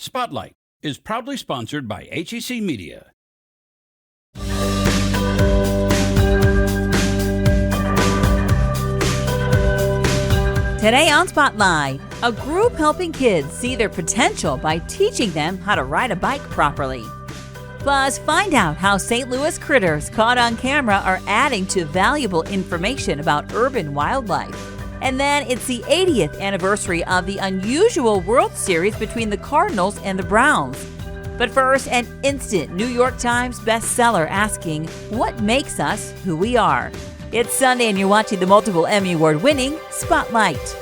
Spotlight is proudly sponsored by HEC Media. Today on Spotlight, a group helping kids see their potential by teaching them how to ride a bike properly. Plus, find out how St. Louis critters caught on camera are adding to valuable information about urban wildlife. And then it's the 80th anniversary of the unusual World Series between the Cardinals and the Browns. But first, an instant New York Times bestseller asking, what makes us who we are? It's Sunday and you're watching the multiple Emmy Award-winning Spotlight.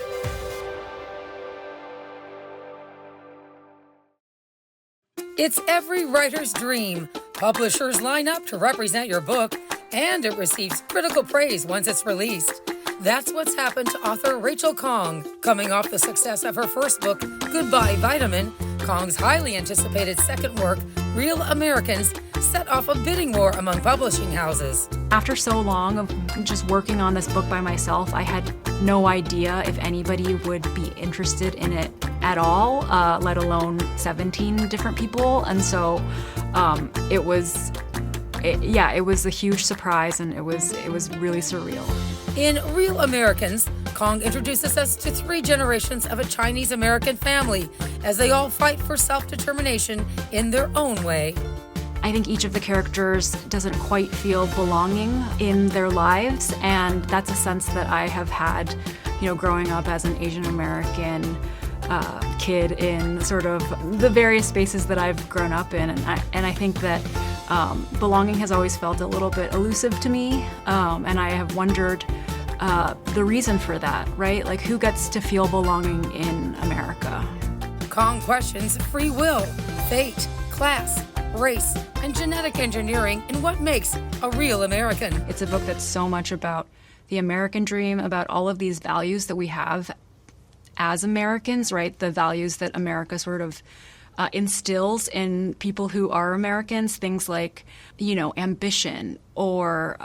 It's every writer's dream. Publishers line up to represent your book, and it receives critical praise once it's released. That's what's happened to author Rachel Khong. Coming off the success of her first book, Goodbye Vitamin, Khong's highly anticipated second work, Real Americans, set off a bidding war among publishing houses. After so long of just working on this book by myself, I had no idea if anybody would be interested in it at all, let alone 17 different people. And so it was a huge surprise, and it was really surreal. In Real Americans, Khong introduces us to 3 generations of a Chinese-American family as they all fight for self-determination in their own way. I think each of the characters doesn't quite feel belonging in their lives, and that's a sense that I have had, growing up as an Asian American kid in sort of the various spaces that I've grown up in, and I think that belonging has always felt a little bit elusive to me, and I have wondered the reason for that, right? Like, who gets to feel belonging in America? Khong questions free will, fate, class, race, and genetic engineering in what makes a real American. It's a book that's so much about the American dream, about all of these values that we have as Americans, right? The values that America sort of instills in people who are Americans, things like, ambition or,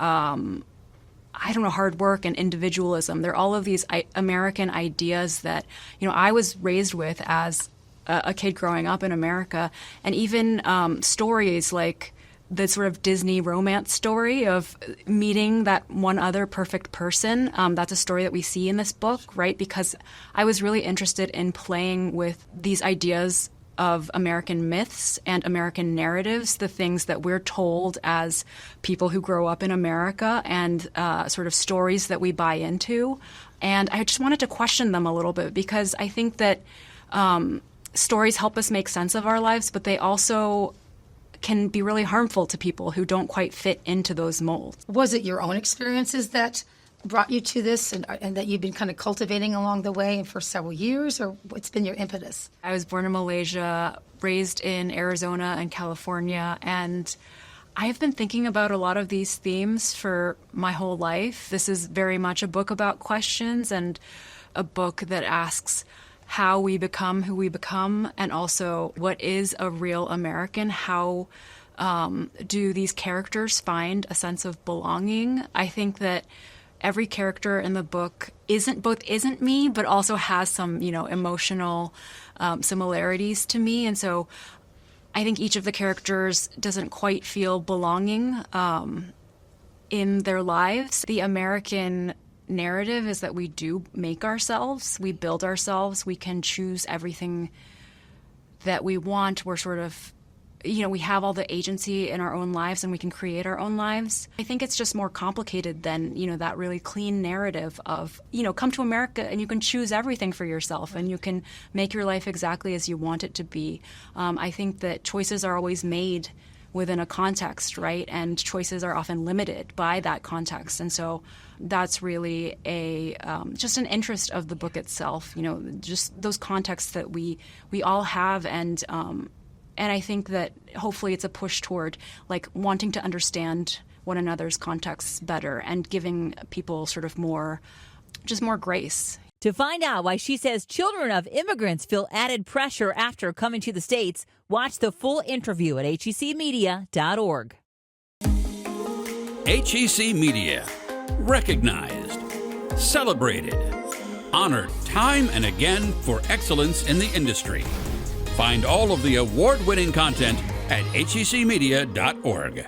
hard work and individualism. There are all of these American ideas that, I was raised with as a kid growing up in America, and even stories like the sort of Disney romance story of meeting that one other perfect person. That's a story that we see in this book, right? Because I was really interested in playing with these ideas of American myths and American narratives, the things that we're told as people who grow up in America, and sort of stories that we buy into. And I just wanted to question them a little bit, because I think that stories help us make sense of our lives, but they also can be really harmful to people who don't quite fit into those molds. Was it your own experiences that brought you to this, and that you've been kind of cultivating along the way and for several years, or what's been your impetus? I was born in Malaysia, raised in Arizona and California, and I have been thinking about a lot of these themes for my whole life. This is very much a book about questions, and a book that asks how we become who we become, and also what is a real American? How do these characters find a sense of belonging? I think that every character in the book isn't me, but also has some, emotional similarities to me. And so I think each of the characters doesn't quite feel belonging in their lives. The American narrative is that we do make ourselves, we build ourselves, we can choose everything that we want. We're sort of, we have all the agency in our own lives, and we can create our own lives. I think it's just more complicated than, that really clean narrative of, come to America and you can choose everything for yourself and you can make your life exactly as you want it to be. I think that choices are always made within a context, right? And choices are often limited by that context. And so that's really just an interest of the book itself, just those contexts that we all have. And I think that hopefully it's a push toward wanting to understand one another's contexts better and giving people sort of more grace. To find out why she says children of immigrants feel added pressure after coming to the States, watch the full interview at hecmedia.org. HEC Media. Recognized, celebrated, honored time and again for excellence in the industry. Find all of the award-winning content at hecmedia.org.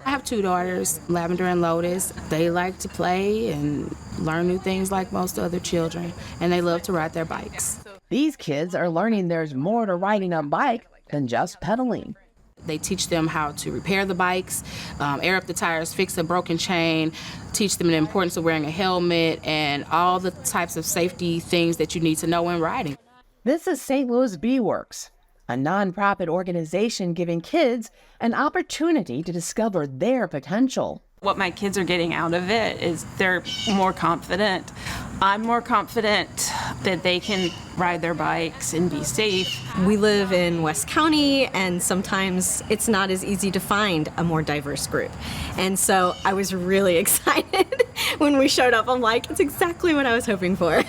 I have two daughters, Lavender and Lotus. They like to play and learn new things like most other children, and they love to ride their bikes. These kids are learning there's more to riding a bike than just pedaling. They teach them how to repair the bikes, air up the tires, fix a broken chain, teach them the importance of wearing a helmet, and all the types of safety things that you need to know when riding. This is St. Louis Bee Works, a nonprofit organization giving kids an opportunity to discover their potential. What my kids are getting out of it is they're more confident. I'm more confident that they can ride their bikes and be safe. We live in West County, and sometimes it's not as easy to find a more diverse group. And so I was really excited when we showed up. I'm like, it's exactly what I was hoping for.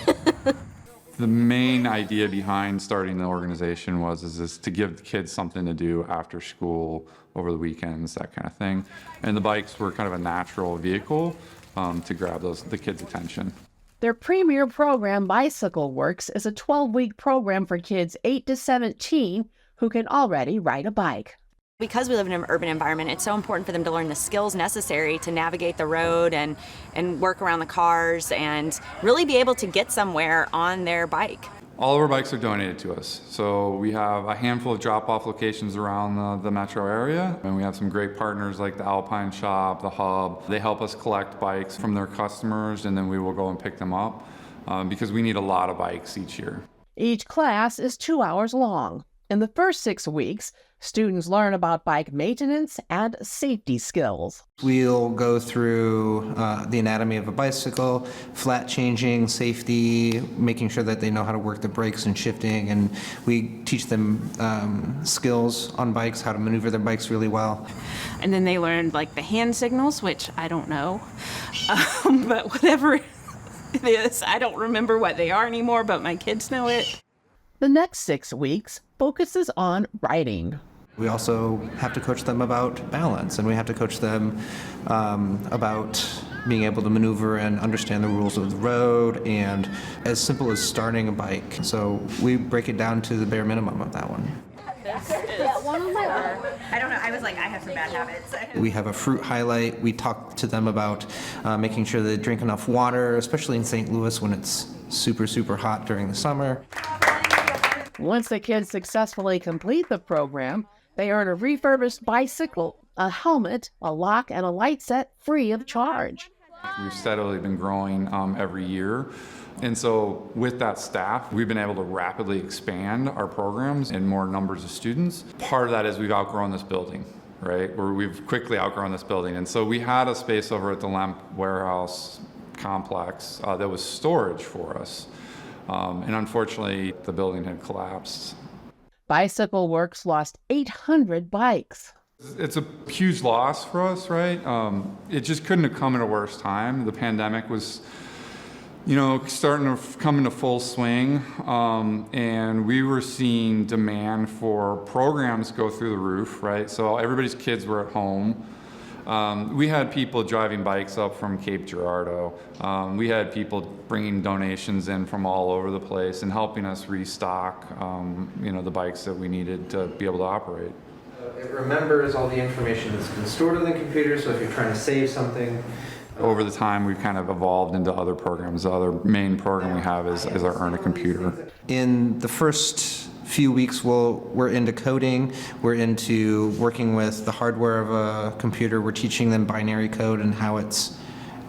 The main idea behind starting the organization is to give the kids something to do after school, over the weekends, that kind of thing. And the bikes were kind of a natural vehicle to grab the kids' attention. Their premier program, Bicycle Works, is a 12-week program for kids 8 to 17 who can already ride a bike. Because we live in an urban environment, it's so important for them to learn the skills necessary to navigate the road and work around the cars and really be able to get somewhere on their bike. All of our bikes are donated to us. So we have a handful of drop-off locations around the metro area, and we have some great partners like the Alpine Shop, the Hub. They help us collect bikes from their customers, and then we will go and pick them up because we need a lot of bikes each year. Each class is 2 hours long. In the first 6 weeks, students learn about bike maintenance and safety skills. We'll go through the anatomy of a bicycle, flat changing, safety, making sure that they know how to work the brakes and shifting, and we teach them skills on bikes, how to maneuver their bikes really well. And then they learned like the hand signals, which I don't know, but whatever it is, I don't remember what they are anymore, but my kids know it. The next 6 weeks focuses on riding. We also have to coach them about balance, and we have to coach them about being able to maneuver and understand the rules of the road, and as simple as starting a bike. So we break it down to the bare minimum of that one. I don't know, I was like, I have some bad habits. We have a fruit highlight. We talk to them about making sure they drink enough water, especially in St. Louis when it's super, super hot during the summer. Once the kids successfully complete the program, they earn a refurbished bicycle, a helmet, a lock, and a light set free of charge. We've steadily been growing every year. And so with that staff, we've been able to rapidly expand our programs in more numbers of students. Part of that is we've outgrown this building, right? We've quickly outgrown this building. And so we had a space over at the Lemp warehouse complex that was storage for us. And unfortunately, the building had collapsed. Bicycle Works lost 800 bikes. It's a huge loss for us, right? It just couldn't have come at a worse time. The pandemic was, starting to come into full swing, and we were seeing demand for programs go through the roof, right? So everybody's kids were at home. We had people driving bikes up from Cape Girardeau. We had people bringing donations in from all over the place and helping us restock, the bikes that we needed to be able to operate. It remembers all the information that's been stored on the computer, so if you're trying to save something. Over the time, we've kind of evolved into other programs. The other main program we have is our Earn a Computer. In the first few weeks, we're into coding, we're into working with the hardware of a computer, we're teaching them binary code and how it's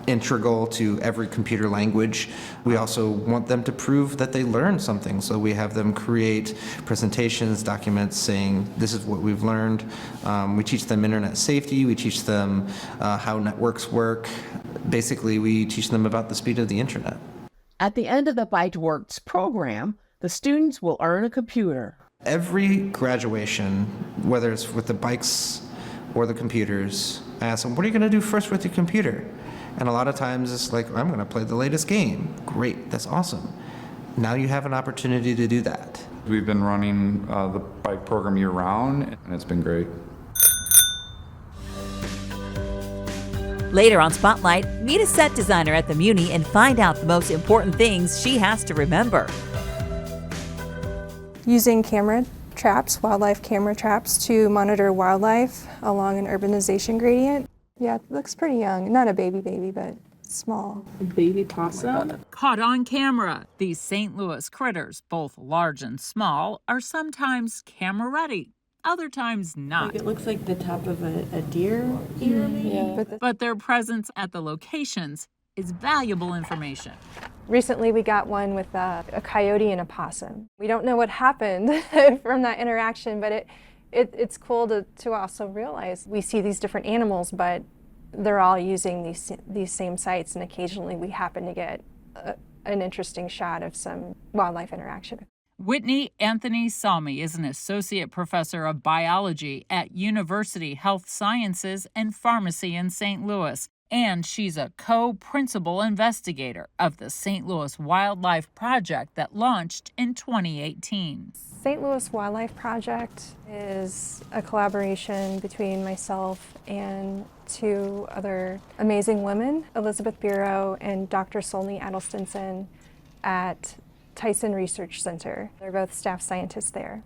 integral to every computer language. We also want them to prove that they learned something, so we have them create presentations, documents saying this is what we've learned. We teach them internet safety, we teach them how networks work. Basically, we teach them about the speed of the internet. At the end of the Bike Works program, the students will earn a computer. Every graduation, whether it's with the bikes or the computers, I ask them, what are you going to do first with your computer? And a lot of times it's like, I'm going to play the latest game. Great, that's awesome. Now you have an opportunity to do that. We've been running the bike program year-round, and it's been great. Later on Spotlight, meet a set designer at the Muny and find out the most important things she has to remember. using camera traps, wildlife camera traps, to monitor wildlife along an urbanization gradient. Yeah, it looks pretty young. Not a baby, but small. A baby possum? Caught on camera, these St. Louis critters, both large and small, are sometimes camera ready, other times not. Like it looks like the top of a deer ear, maybe? Yeah. But their presence at the locations is valuable information. Recently we got one with a coyote and a possum. We don't know what happened from that interaction, but it's cool to also realize we see these different animals, but they're all using these same sites, and occasionally we happen to get an interesting shot of some wildlife interaction. Whitney Anthony Salmi is an associate professor of biology at University Health Sciences and Pharmacy in St. Louis, and she's a co-principal investigator of the St. Louis Wildlife Project that launched in 2018. St. Louis Wildlife Project is a collaboration between myself and two other amazing women, Elizabeth Bureau and Dr. Solney Adelstinson at Tyson Research Center. They're both staff scientists there.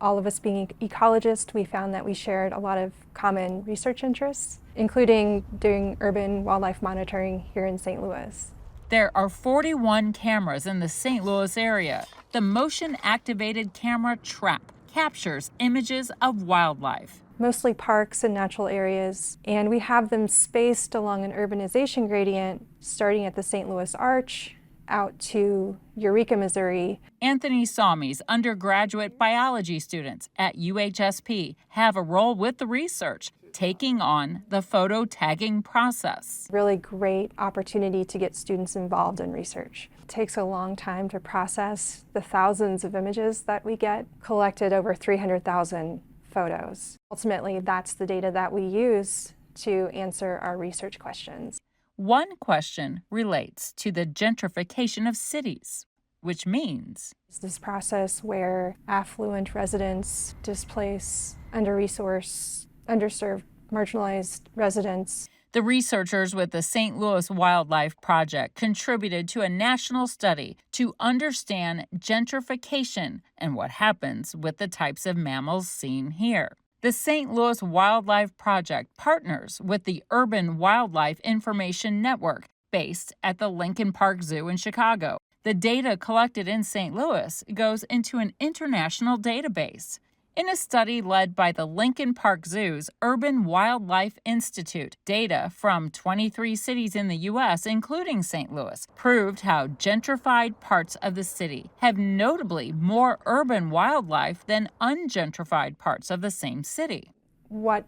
All of us being ecologists, we found that we shared a lot of common research interests, including doing urban wildlife monitoring here in St. Louis. There are 41 cameras in the St. Louis area. The motion-activated camera trap captures images of wildlife. Mostly parks and natural areas, and we have them spaced along an urbanization gradient starting at the St. Louis Arch out to Eureka, Missouri. Anthony Salmi's undergraduate biology students at UHSP have a role with the research, taking on the photo tagging process. Really great opportunity to get students involved in research. It takes a long time to process the thousands of images that we get, collected over 300,000 photos. Ultimately, that's the data that we use to answer our research questions. One question relates to the gentrification of cities, which means it's this process where affluent residents displace under-resourced, underserved, marginalized residents. The researchers with the St. Louis Wildlife Project contributed to a national study to understand gentrification and what happens with the types of mammals seen here. The St. Louis Wildlife Project partners with the Urban Wildlife Information Network, based at the Lincoln Park Zoo in Chicago. The data collected in St. Louis goes into an international database. In a study led by the Lincoln Park Zoo's Urban Wildlife Institute, data from 23 cities in the U.S., including St. Louis, proved how gentrified parts of the city have notably more urban wildlife than ungentrified parts of the same city. What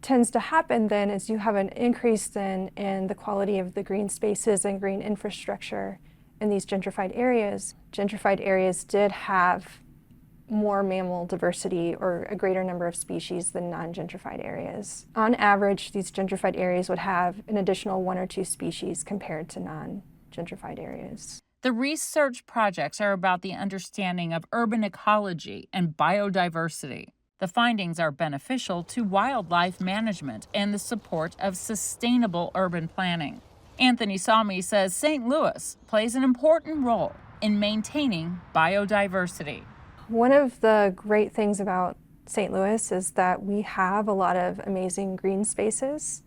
tends to happen then is you have an increase then in the quality of the green spaces and green infrastructure in these gentrified areas. Gentrified areas did have more mammal diversity or a greater number of species than non-gentrified areas. On average, these gentrified areas would have an additional 1 or 2 species compared to non-gentrified areas. The research projects are about the understanding of urban ecology and biodiversity. The findings are beneficial to wildlife management and the support of sustainable urban planning. Anthony Salmi says St. Louis plays an important role in maintaining biodiversity. One of the great things about St. Louis is that we have a lot of amazing green spaces.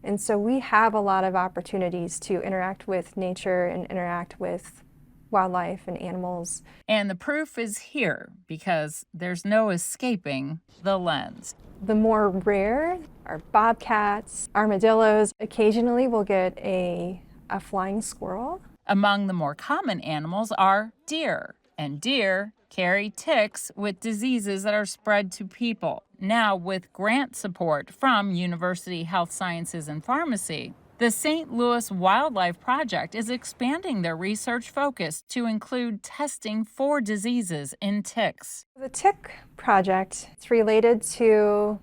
And so we have a lot of opportunities to interact with nature and interact with wildlife and animals. And the proof is here because there's no escaping the lens. The more rare are bobcats, armadillos. Occasionally we'll get a flying squirrel. Among the more common animals are deer, and deer carry ticks with diseases that are spread to people. Now, with grant support from University Health Sciences and Pharmacy, the St. Louis Wildlife Project is expanding their research focus to include testing for diseases in ticks. The tick project, it's related to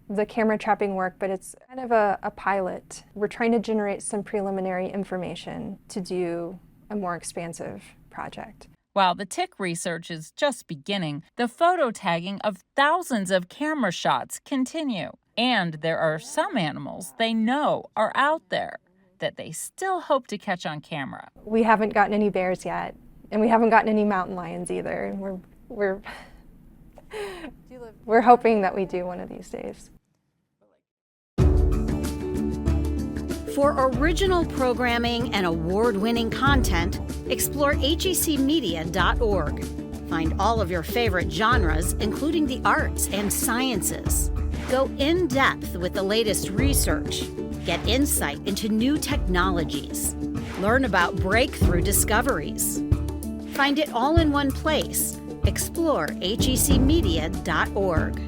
the camera trapping work, but it's kind of a pilot. We're trying to generate some preliminary information to do a more expansive project. While the tick research is just beginning, the photo tagging of thousands of camera shots continue. And there are some animals they know are out there that they still hope to catch on camera. We haven't gotten any bears yet, and we haven't gotten any mountain lions either. We're hoping that we do one of these days. For original programming and award-winning content, explore hecmedia.org. Find all of your favorite genres, including the arts and sciences. Go in-depth with the latest research. Get insight into new technologies. Learn about breakthrough discoveries. Find it all in one place. Explore hecmedia.org.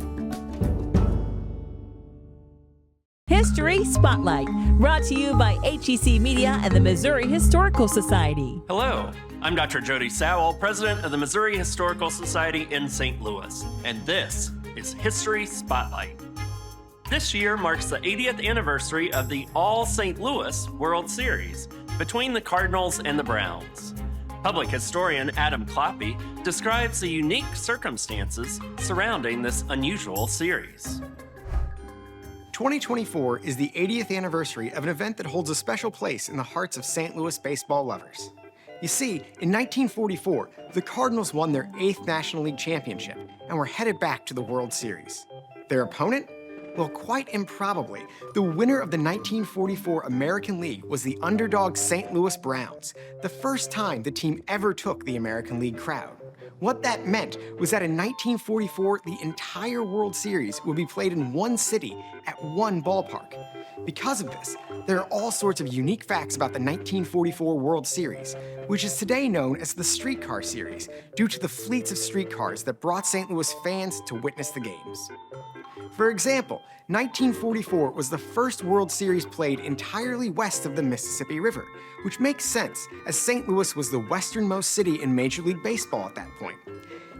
History Spotlight, brought to you by HEC Media and the Missouri Historical Society. Hello, I'm Dr. Jody Sowell, president of the Missouri Historical Society in St. Louis, and this is History Spotlight. This year marks the 80th anniversary of the All St. Louis World Series between the Cardinals and the Browns. Public historian Adam Kloppe describes the unique circumstances surrounding this unusual series. 2024 is the 80th anniversary of an event that holds a special place in the hearts of St. Louis baseball lovers. You see, in 1944, the Cardinals won their 8th National League championship and were headed back to the World Series. Their opponent? Well, quite improbably, the winner of the 1944 American League was the underdog St. Louis Browns, the first time the team ever took the American League crowd. What that meant was that in 1944, the entire World Series would be played in one city at one ballpark. Because of this, there are all sorts of unique facts about the 1944 World Series, which is today known as the Streetcar Series, due to the fleets of streetcars that brought St. Louis fans to witness the games. For example, 1944 was the first World Series played entirely west of the Mississippi River, which makes sense as St. Louis was the westernmost city in Major League Baseball at that point.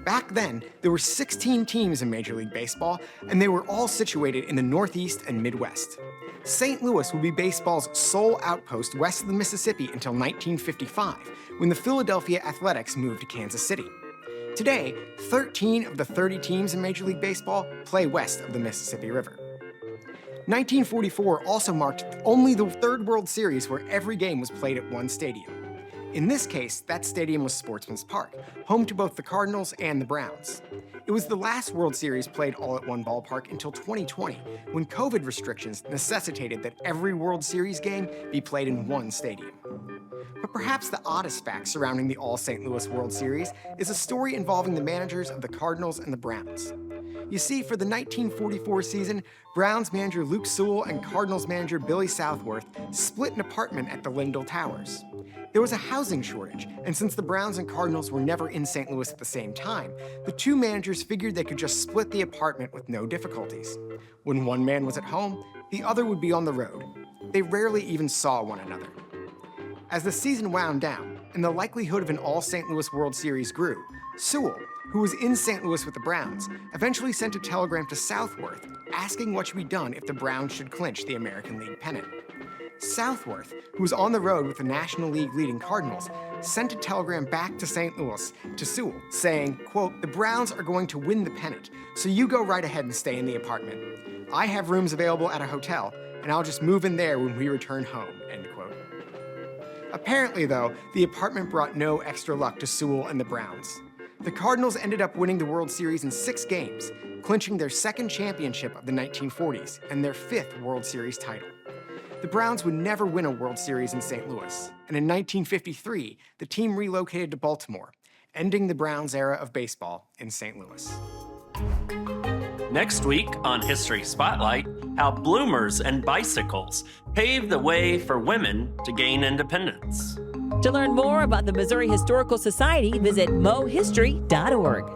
Back then, there were 16 teams in Major League Baseball, and they were all situated in the Northeast and Midwest. St. Louis would be baseball's sole outpost west of the Mississippi until 1955, when the Philadelphia Athletics moved to Kansas City. Today, 13 of the 30 teams in Major League Baseball play west of the Mississippi River. 1944 also marked only the third World Series where every game was played at one stadium. In this case, that stadium was Sportsman's Park, home to both the Cardinals and the Browns. It was the last World Series played all at one ballpark until 2020, when COVID restrictions necessitated that every World Series game be played in one stadium. But perhaps the oddest fact surrounding the All St. Louis World Series is a story involving the managers of the Cardinals and the Browns. You see, for the 1944 season, Browns manager Luke Sewell and Cardinals manager Billy Southworth split an apartment at the Lindell Towers. There was a housing shortage, and since the Browns and Cardinals were never in St. Louis at the same time, the two managers figured they could just split the apartment with no difficulties. When one man was at home, the other would be on the road. They rarely even saw one another. As the season wound down, and the likelihood of an All St. Louis World Series grew, Sewell, who was in St. Louis with the Browns, eventually sent a telegram to Southworth asking what should be done if the Browns should clinch the American League pennant. Southworth, who was on the road with the National League leading Cardinals, sent a telegram back to St. Louis to Sewell saying, quote, "The Browns are going to win the pennant, so you go right ahead and stay in the apartment. I have rooms available at a hotel, and I'll just move in there when we return home," end quote. Apparently, though, the apartment brought no extra luck to Sewell and the Browns. The Cardinals ended up winning the World Series in 6 games, clinching their second championship of the 1940s and their 5th World Series title. The Browns would never win a World Series in St. Louis, and in 1953, the team relocated to Baltimore, ending the Browns' era of baseball in St. Louis. Next week on History Spotlight, how bloomers and bicycles paved the way for women to gain independence. To learn more about the Missouri Historical Society, visit mohistory.org.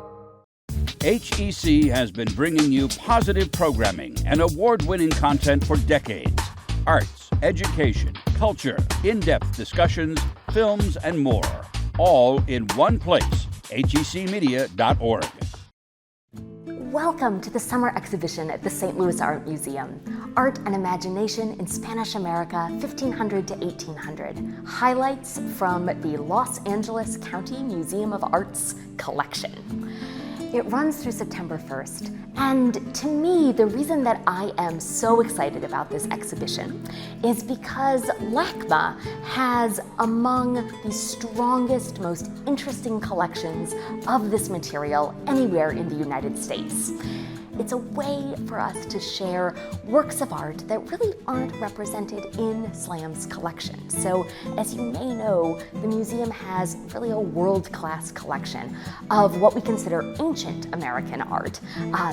HEC has been bringing you positive programming and award-winning content for decades. Arts, education, culture, in-depth discussions, films, and more. All in one place, hecmedia.org. Welcome to the summer exhibition at the St. Louis Art Museum. Art and Imagination in Spanish America, 1500 to 1800. Highlights from the Los Angeles County Museum of Art's collection. It runs through September 1st, and to me, the reason that I am so excited about this exhibition is because LACMA has among the strongest, most interesting collections of this material anywhere in the United States. It's a way for us to share works of art that really aren't represented in SLAM's collection. So, as you may know, the museum has really a world-class collection of what we consider ancient American art.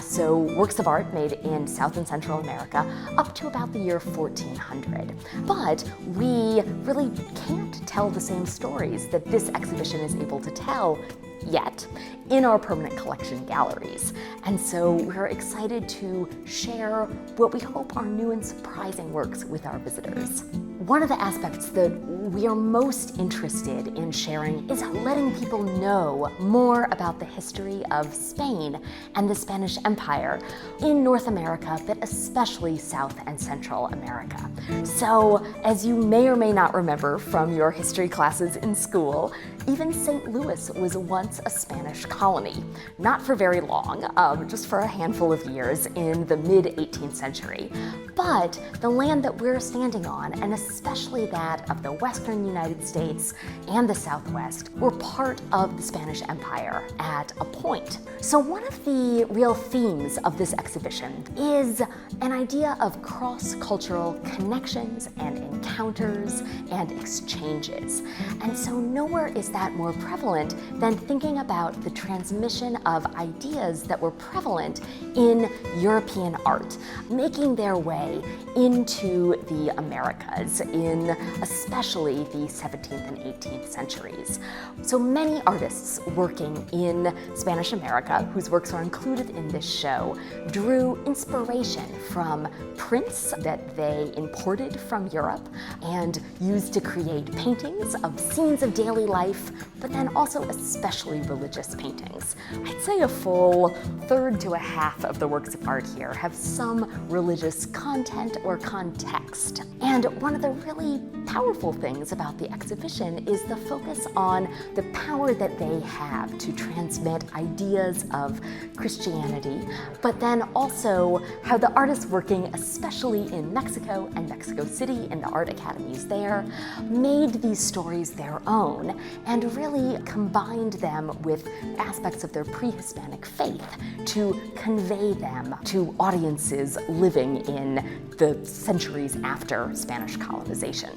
So works of art made in South and Central America up to about the year 1400. But we really can't tell the same stories that this exhibition is able to tell yet in our permanent collection galleries. And so we're excited to share what we hope are new and surprising works with our visitors. One of the aspects that we are most interested in sharing is letting people know more about the history of Spain and the Spanish Empire in North America, but especially South and Central America. So, as you may or may not remember from your history classes in school, even St. Louis was once a Spanish colony. Not for very long, just for a handful of years in the mid-18th century. But the land that we're standing on, and especially that of the western United States and the Southwest, were part of the Spanish Empire at a point. So one of the real themes of this exhibition is an idea of cross-cultural connections and encounters and exchanges. And so nowhere is that more prevalent than thinking about the transmission of ideas that were prevalent in European art, making their way into the Americas in especially the 17th and 18th centuries. So many artists working in Spanish America, whose works are included in this show, drew inspiration from prints that they imported from Europe and used to create paintings of scenes of daily life, but then also especially religious paintings. I'd say a full third to a half of the works of art here have some religious content or context. And one of the really powerful things about the exhibition is the focus on the power that they have to transmit ideas of Christianity, but then also how the artists working especially in Mexico and Mexico City and the art academies there made these stories their own and really combined them with aspects of their pre-Hispanic faith to convey them to audiences living in the centuries after Spanish colonization.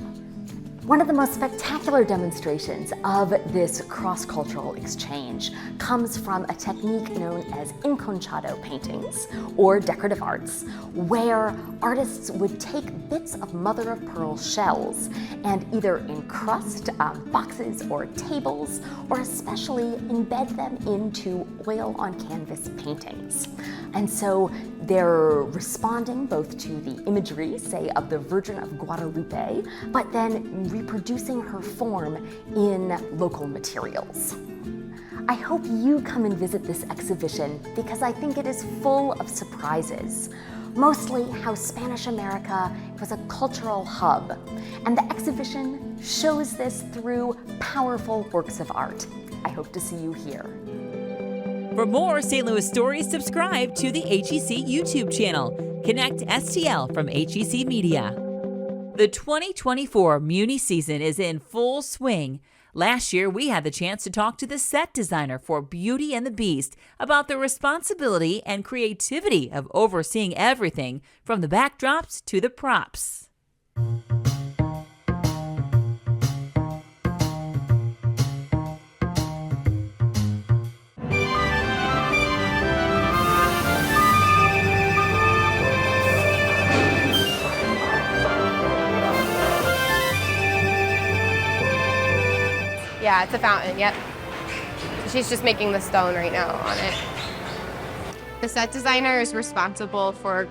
One of the most spectacular demonstrations of this cross-cultural exchange comes from a technique known as enconchado paintings, or decorative arts, where artists would take bits of mother-of-pearl shells and either encrust boxes or tables, or especially embed them into oil-on-canvas paintings. And so they're responding both to the imagery, say, of the Virgin of Guadalupe, but then reproducing her form in local materials. I hope you come and visit this exhibition because I think it is full of surprises. Mostly how Spanish America was a cultural hub, and the exhibition shows this through powerful works of art. I hope to see you here. For more St. Louis stories, subscribe to the HEC YouTube channel. Connect STL from HEC Media. The 2024 Muny season is in full swing. Last year, we had the chance to talk to the set designer for Beauty and the Beast about the responsibility and creativity of overseeing everything from the backdrops to the props. Yeah, it's a fountain, yep. She's just making the stone right now on it. The set designer is responsible for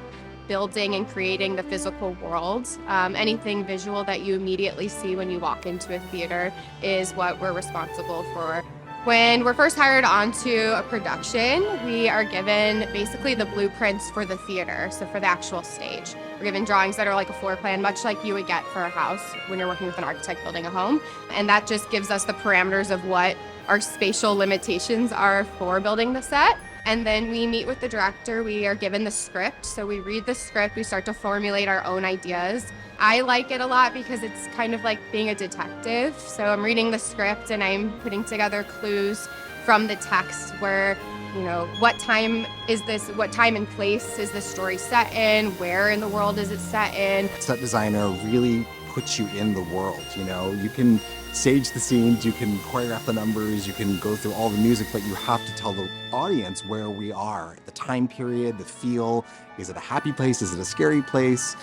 building and creating the physical world. Anything visual that you immediately see when you walk into a theater is what we're responsible for. When we're first hired onto a production, we are given basically the blueprints for the theater, so for the actual stage. We're given drawings that are like a floor plan, much like you would get for a house when you're working with an architect building a home. And that just gives us the parameters of what our spatial limitations are for building the set. And then we meet with the director. We are given the script. So we read the script. We start to formulate our own ideas. I like it a lot because it's kind of like being a detective. So I'm reading the script and I'm putting together clues from the text where, you know, what time and place is this story set in? Where in the world is it set in? Set designer really puts you in the world, you know? You can stage the scenes, you can choreograph the numbers, you can go through all the music, but you have to tell the audience where we are, the time period, the feel. Is it a happy place? Is it a scary place?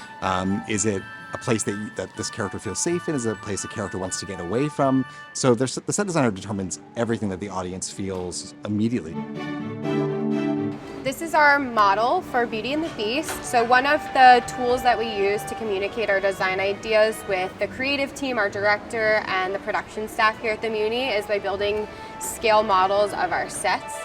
Is it a place that this character feels safe in? Is it a place the character wants to get away from? So the set designer determines everything that the audience feels immediately. This is our model for Beauty and the Beast. So one of the tools that we use to communicate our design ideas with the creative team, our director, and the production staff here at the Muny is by building scale models of our sets.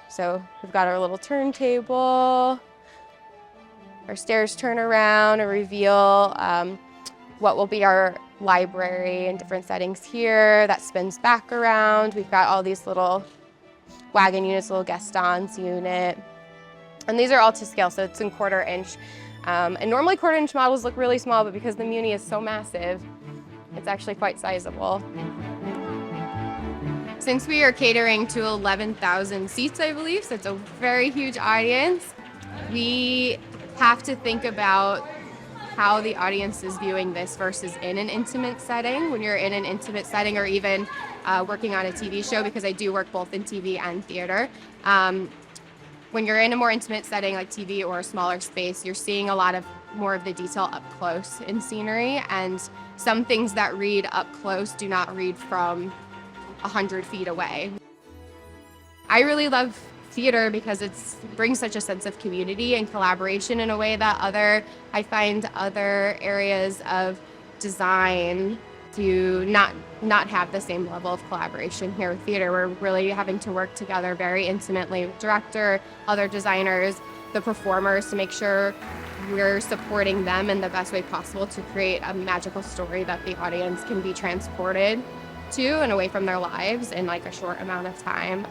So we've got our little turntable, our stairs turn around, a reveal, what will be our library in different settings here that spins back around. We've got all these little wagon units, little Gaston's unit. And these are all to scale, so it's in 1/4 inch. And normally 1/4 inch models look really small, but because the Muny is so massive, it's actually quite sizable. Since we are catering to 11,000 seats, I believe, so it's a very huge audience, we have to think about how the audience is viewing this versus in an intimate setting. When you're in an intimate setting or even working on a TV show, because I do work both in TV and theater, when you're in a more intimate setting like TV or a smaller space, you're seeing a lot of more of the detail up close in scenery, and some things that read up close do not read from 100 feet away. I really love theater because it brings such a sense of community and collaboration in a way that I find other areas of design do not have the same level of collaboration here with theater. We're really having to work together very intimately with director, other designers, the performers, to make sure we're supporting them in the best way possible to create a magical story that the audience can be transported to and away from their lives in like a short amount of time.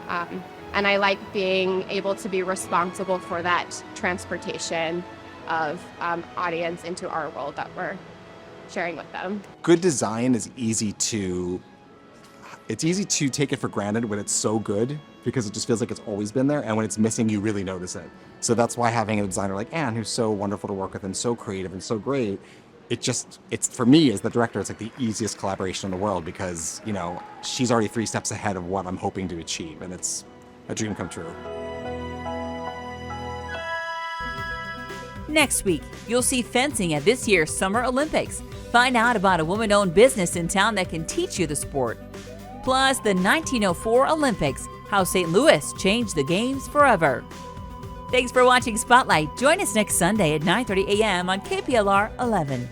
And I like being able to be responsible for that transportation of audience into our world that we're sharing with them. Good design is easy to take it for granted when it's so good, because it just feels like it's always been there, and when it's missing, you really notice it. So that's why having a designer like Anne, who's so wonderful to work with and so creative and so great, it's for me as the director, it's like the easiest collaboration in the world, because, you know, she's already 3 steps ahead of what I'm hoping to achieve, and it's a dream come true. Next week, you'll see fencing at this year's Summer Olympics. Find out about a woman-owned business in town that can teach you the sport. Plus, the 1904 Olympics, how St. Louis changed the games forever. Thanks for watching Spotlight. Join us next Sunday at 9:30 a.m. on KPLR 11.